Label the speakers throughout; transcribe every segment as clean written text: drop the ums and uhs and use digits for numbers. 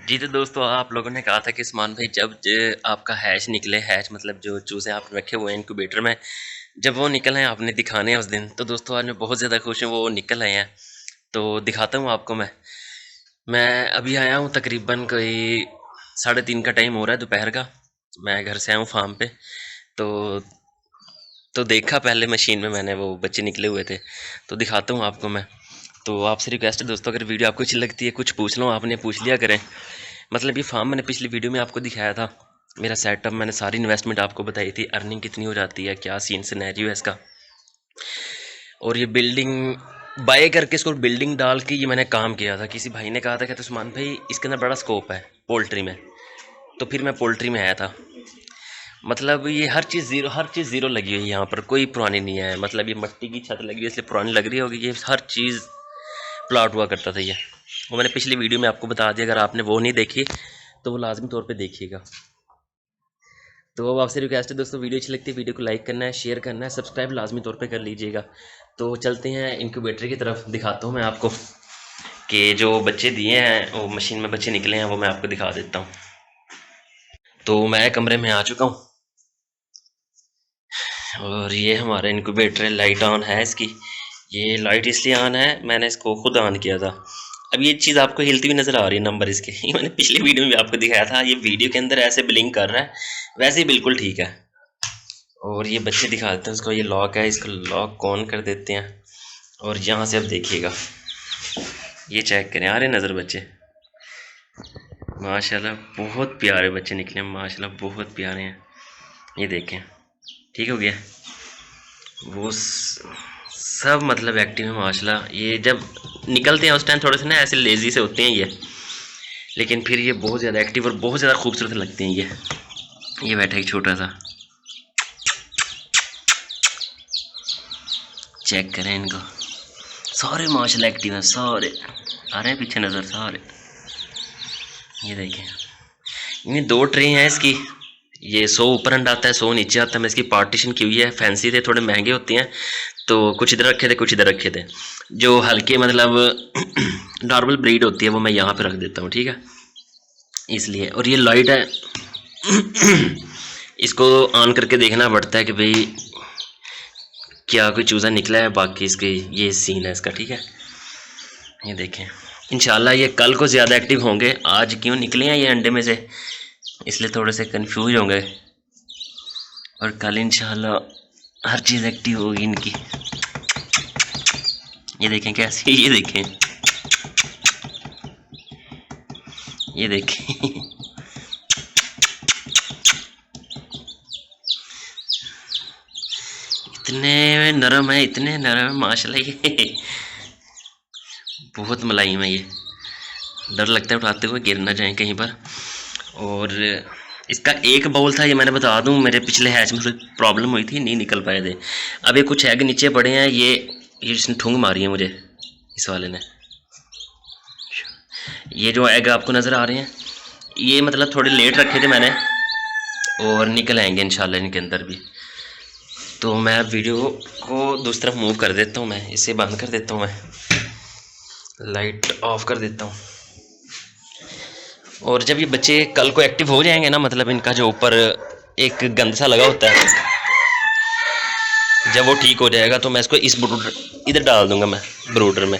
Speaker 1: जी तो दोस्तों, आप लोगों ने कहा था कि उस्मान भाई जब आपका हैच निकले, हैच मतलब जो चूज़े आपने रखे हुए हैं इनक्यूबेटर में, जब वो निकल आए आपने दिखाने हैं उस दिन। तो दोस्तों आज मैं बहुत ज़्यादा खुश हूँ, वो निकल आए हैं। तो दिखाता हूँ आपको मैं अभी आया हूँ, तकरीबन कोई 3:30 का टाइम हो रहा है दोपहर का। मैं घर से आया हूँ फार्म पे। तो देखा पहले मशीन में मैंने, वो बच्चे निकले हुए थे। तो दिखाता हूँ आपको मैं। तो आपसे रिक्वेस्ट है दोस्तों, अगर वीडियो आपको अच्छी लगती है, कुछ पूछ लो आपने पूछ लिया करें। मतलब ये फार्म मैंने पिछली वीडियो में आपको दिखाया था, मेरा सेटअप, मैंने सारी इन्वेस्टमेंट आपको बताई थी, अर्निंग कितनी हो जाती है, क्या सीन सिनेरियो है इसका। और ये बिल्डिंग बाय करके इसको बिल्डिंग डाल के ये मैंने काम किया था। किसी भाई ने कहा था कि उस्मान भाई इसके अंदर बड़ा स्कोप है पोल्ट्री में। तो फिर मैं पोल्ट्री में आया था। मतलब ये हर चीज़ ज़ीरो लगी हुई है यहाँ पर, कोई पुरानी नहीं है। मतलब ये मट्टी की छत लगी हुई है इसलिए पुरानी लग रही होगी। ये हर चीज़ प्लाट हुआ करता था ये, वो मैंने पिछली वीडियो में आपको बता दिया। अगर आपने वो नहीं देखी तो वो लाजमी तौर पे देखिएगा। तो अब आपसे रिक्वेस्ट है दोस्तों, वीडियो अच्छी लगती है वीडियो को लाइक करना है, शेयर करना है, सब्सक्राइब लाजमी तौर पे कर लीजिएगा। तो चलते हैं इनक्यूबेटर की तरफ, दिखाता हूँ मैं आपको कि जो बच्चे दिए हैं, वो मशीन में बच्चे निकले हैं, वो मैं आपको दिखा देता हूँ। तो मैं कमरे में आ चुका हूँ और ये हमारा इनक्यूबेटर है। लाइट ऑन है इसकी। ये लाइट इसलिए ऑन है, मैंने इसको खुद ऑन किया था। अब ये चीज़ आपको हिलती हुई नज़र आ रही है, नंबर इसके ये मैंने पिछली वीडियो में भी आपको दिखाया था। ये वीडियो के अंदर ऐसे ब्लिंक कर रहा है, वैसे ही बिल्कुल ठीक है। और ये बच्चे दिखा देते हैं उसको, ये लॉक है, इसको लॉक ऑन कर देते हैं। और यहाँ से अब देखिएगा, ये चेक करें, आ रहे नज़र बच्चे। माशाल्लाह बहुत प्यारे बच्चे निकले, माशाल्लाह बहुत प्यारे हैं। ये देखें, ठीक हो गया। वो सब मतलब एक्टिव है माशाल्लाह। ये जब निकलते हैं उस टाइम थोड़े से ना ऐसे लेज़ी से होते हैं ये, लेकिन फिर ये बहुत ज़्यादा एक्टिव और बहुत ज़्यादा खूबसूरत लगते हैं ये बैठा एक छोटा सा, चेक करें इनको। सारे माशाल्लाह एक्टिव हैं, सारे आ रहे हैं पीछे नज़र सारे। ये देखें, इनमें 2 ट्रे हैं इसकी। ये 100 ऊपर अंडा आता है, 100 नीचे आता है। मैं इसकी पार्टीशन की हुई है, फैंसी थे, थोड़े महंगे होते हैं। तो कुछ इधर रखे थे, कुछ इधर रखे थे। जो हल्के मतलब नॉर्मल ब्रीड होती है वो मैं यहाँ पे रख देता हूँ, ठीक है, इसलिए। और ये लाइट है इसको ऑन करके देखना पड़ता है कि भाई क्या कोई चूज़ा निकला है। बाकी इसके ये सीन है इसका, ठीक है। ये देखें, इंशाल्लाह ये कल को ज़्यादा एक्टिव होंगे। आज क्यों निकले हैं ये अंडे में से, इसलिए थोड़े से कंफ्यूज होंगे। और कल इंशाल्लाह हर चीज़ एक्टिव होगी इनकी। ये देखें कैसे, ये देखें, ये देखें इतने नरम है, इतने नरम है माशाल्लाह। ये बहुत मुलायम है ये, डर लगता है उठाते हुए गिर ना जाए कहीं पर। और इसका एक बाउल था, ये मैंने बता दूं, मेरे पिछले हैच में थोड़ी प्रॉब्लम हुई थी, नहीं निकल पाए थे। अब ये कुछ एग नीचे पड़े हैं, ये इसने ठुंग मारी है मुझे, इस वाले ने। ये जो एग आपको नज़र आ रहे हैं, ये मतलब थोड़े लेट रखे थे मैंने, और निकल आएंगे इंशाल्लाह इनके अंदर भी। तो मैं वीडियो को दूसरी तरफ मूव कर देता हूँ, मैं इसे बंद कर देता हूँ, मैं लाइट ऑफ कर देता हूँ। और जब ये बच्चे कल को एक्टिव हो जाएंगे ना, मतलब इनका जो ऊपर एक गंद सा लगा होता है, जब वो ठीक हो जाएगा तो मैं इसको इस ब्रूडर इधर डाल दूंगा, मैं ब्रूडर में।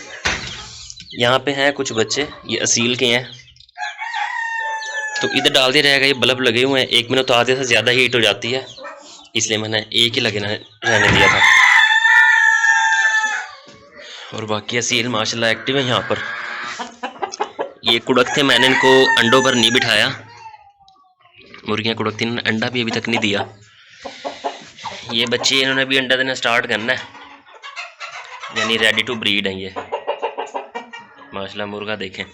Speaker 1: यहाँ पे हैं कुछ बच्चे, ये असील के हैं, तो इधर डाल दिया जाएगा। ये बल्ब लगे हुए हैं, 1 मिनट तो आधे से ज़्यादा हीट हो जाती है, इसलिए मैंने एक ही लगे रहने दिया था। और बाकी असील माशाल्लाह एक्टिव है यहाँ पर। ये कुड़क थे, मैंने इनको अंडों पर नहीं बिठाया, मुर्गियाँ कुड़क थी, इन्होंने अंडा भी अभी तक नहीं दिया। ये बच्चे इन्होंने भी अंडा देना स्टार्ट करना है, यानी रेडी टू ब्रीड है ये माशाल्लाह। मुर्गा देखें।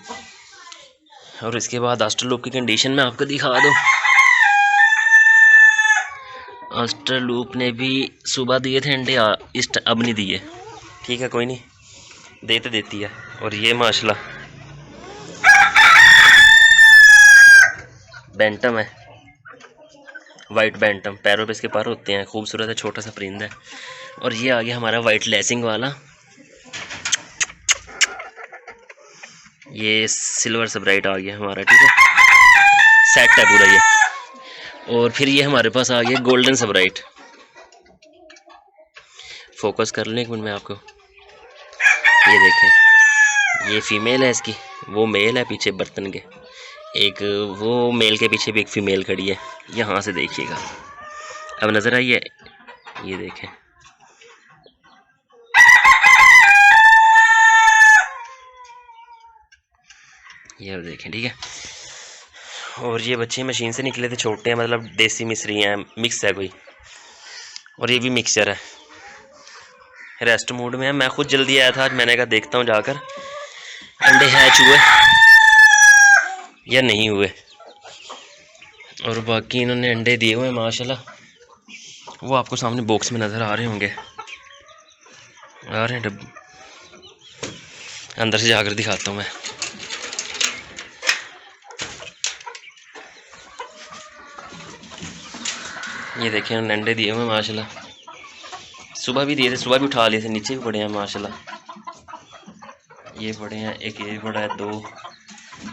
Speaker 1: और इसके बाद ऑस्ट्रेलूप की कंडीशन में आपको दिखा दूँ। ऑस्ट्रेलूप ने भी सुबह दिए थे अंडे, इस अब नहीं दिए, ठीक है, कोई नहीं, दे तो देती है। और ये माशाल्लाह बैंटम है, वाइट बैंटम, पैरों पे इसके पर होते हैं, खूबसूरत है, छोटा सा परिंदा है। और ये आ गया हमारा वाइट लेसिंग वाला, ये सिल्वर सब्राइट आ गया हमारा, ठीक है, सेट है पूरा ये। और फिर ये हमारे पास आ गया गोल्डन सब्राइट। फोकस कर लें एक मिनट में आपको, ये देखें, ये फीमेल है इसकी, वो मेल है पीछे बर्तन के, एक वो मेल के पीछे भी एक फीमेल खड़ी है। यहाँ से देखिएगा, अब नज़र आई है, ये देखें, ये अब देखें, ठीक है। और ये बच्चे मशीन से निकले थे, छोटे हैं, मतलब देसी मिस्री हैं, मिक्स है कोई, और ये भी मिक्सचर है, रेस्ट मोड में है। मैं खुद जल्दी आया था आज, मैंने कहा देखता हूँ जाकर अंडे हैच हुए या नहीं हुए। और बाकी इन्होंने अंडे दिए हुए हैं माशाल्लाह, वो आपको सामने बॉक्स में नज़र आ रहे होंगे, आ रहे हैं डब्बे, अंदर से जाकर दिखाता हूँ मैं। ये देखिए अंडे दिए हुए माशाल्लाह, सुबह भी दिए थे, सुबह भी उठा लिए थे, नीचे भी पड़े हैं माशाल्लाह, ये पड़े हैं, एक ये पड़ा है, दो,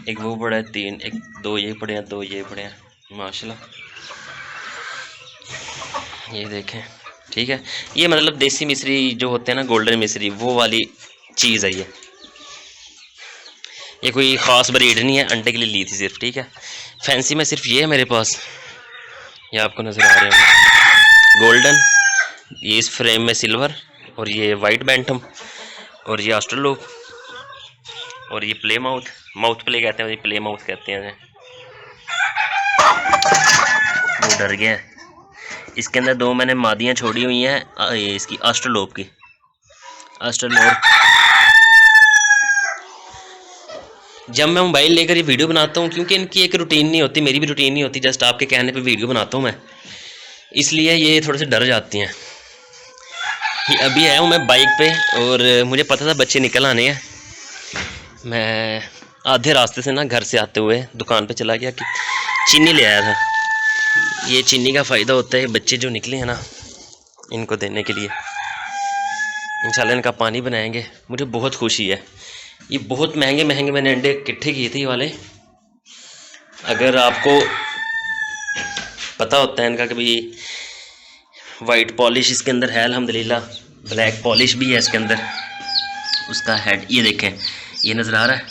Speaker 1: एक वो पड़ा है, तीन, एक दो ये पड़े हैं, दो ये पड़े हैं माशाल्लाह। ये देखें, ठीक है, ये मतलब देसी मिस्री जो होते हैं ना, गोल्डन मिस्री, वो वाली चीज़ है ये कोई ख़ास ब्रीड नहीं है, अंडे के लिए ली थी सिर्फ, ठीक है। फैंसी में सिर्फ ये है मेरे पास, ये आपको नज़र आ रहे हैं गोल्डन, ये इस फ्रेम में सिल्वर, और ये वाइट बैंटम, और ये ऑस्ट्रेलो, और ये प्ले माउथ, माउथ प्ले कहते हैं, ये प्ले माउथ कहते हैं। वो डर गया है। इसके अंदर दो मैंने मादियाँ छोड़ी हुई हैं, ये इसकी ऑस्ट्रेलोप की, ऑस्ट्रेलोप। जब मैं मोबाइल लेकर ये वीडियो बनाता हूँ, क्योंकि इनकी एक रूटीन नहीं होती, मेरी भी रूटीन नहीं होती, जस्ट आपके कहने पे वीडियो बनाता हूँ मैं, इसलिए ये थोड़े से डर जाती हैं। अभी आया हूँ मैं बाइक पे, और मुझे पता था बच्चे निकल आने हैं। मैं आधे रास्ते से ना घर से आते हुए दुकान पे चला गया कि चीनी ले आया था। ये चीनी का फ़ायदा होता है, बच्चे जो निकले हैं ना, इनको देने के लिए इंशाल्लाह इनका पानी बनाएंगे। मुझे बहुत खुशी है। ये बहुत महंगे महंगे मैंने अंडे इकट्ठे किए थे ये वाले। अगर आपको पता होता है इनका कि भाई वाइट पॉलिश इसके अंदर है अल्हम्दुलिल्लाह, ब्लैक पॉलिश भी है इसके अंदर, उसका हेड ये देखें, ये नज़र आ रहा है,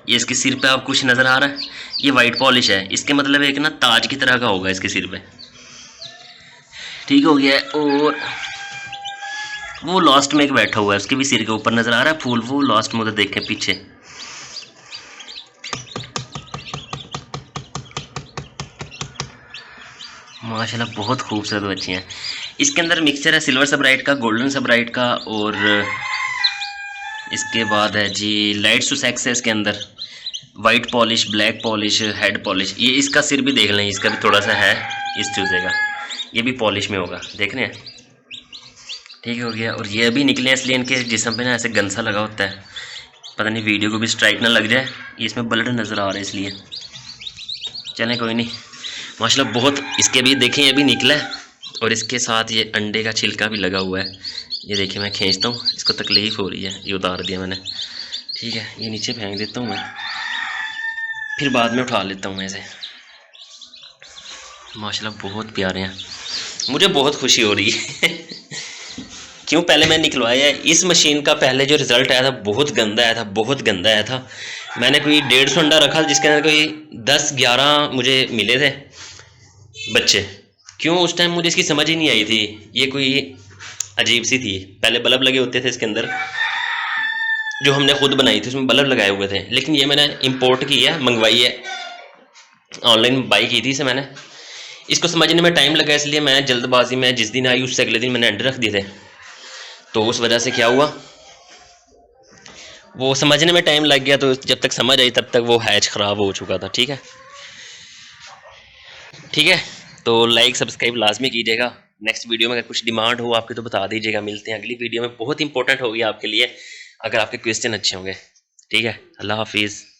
Speaker 1: ये इसके सिर पे आप कुछ नज़र आ रहा है, ये वाइट पॉलिश है, इसके मतलब एक ना ताज की तरह का होगा इसके सिर पे, ठीक हो गया है। और वो लास्ट में एक बैठा हुआ है, उसके भी सिर के ऊपर नज़र आ रहा है फूल, वो लास्ट में उधर देखें पीछे। माशाल्लाह बहुत खूबसूरत बच्ची हैं। इसके अंदर मिक्सचर है सिल्वर सब्राइट का, गोल्डन सब्राइट का, और इसके बाद है जी लाइट सुसेक्स है इसके अंदर, white polish, black polish, head polish. ये इसका सिर भी देख लें, इसका भी थोड़ा सा है इस चूज़े का, ये भी पॉलिश में होगा, देख रहे हैं, ठीक हो गया। और ये अभी निकले इसलिए इनके जिस्म पे ना ऐसे गंसा लगा होता है, पता नहीं वीडियो को भी स्ट्राइक ना लग जाए, इसमें ब्लड नज़र आ रहा है इसलिए। चलें कोई नहीं, माशाल्लाह बहुत। इसके भी देखें अभी निकला है, और इसके साथ ये अंडे का छिलका भी लगा हुआ है, ये देखिए मैं खींचता हूँ, इसको तकलीफ़ हो रही है, ये उतार दिया मैंने, ठीक है। ये नीचे फेंक देता हूँ मैं, फिर बाद में उठा लेता हूँ मैं इसे। माशाल्लाह बहुत प्यारे हैं, मुझे बहुत खुशी हो रही है क्यों, पहले मैंने निकलवाया है इस मशीन का, पहले जो रिज़ल्ट आया था बहुत गंदा आया था, बहुत गंदा आया था। मैंने कोई 150 अंडा रखा, जिसके अंदर कोई 10-11 मुझे मिले थे बच्चे। क्यों उस टाइम मुझे इसकी समझ ही नहीं आई थी, ये कोई अजीब सी थी। पहले बल्ब लगे होते थे इसके अंदर, जो हमने खुद बनाई थी उसमें बल्ब लगाए हुए थे, लेकिन ये मैंने इंपोर्ट की है, मंगवाई है, ऑनलाइन बाई की थी इसे मैंने। इसको समझने में टाइम लगा, इसलिए मैं जल्दबाजी में जिस दिन आई उससे अगले दिन मैंने अंडे रख दिए थे, तो उस वजह से क्या हुआ, वो समझने में टाइम लग गया, तो जब तक समझ आई तब तक वो हैच ख़राब हो चुका था, ठीक है। ठीक है, तो लाइक सब्सक्राइब लाजमी कीजिएगा। नेक्स्ट वीडियो में अगर कुछ डिमांड हो आपकी तो बता दीजिएगा, मिलते हैं अगली वीडियो में, बहुत इंपॉर्टेंट होगी आपके लिए अगर आपके क्वेश्चन अच्छे होंगे, ठीक है। अल्लाह हाफिज़।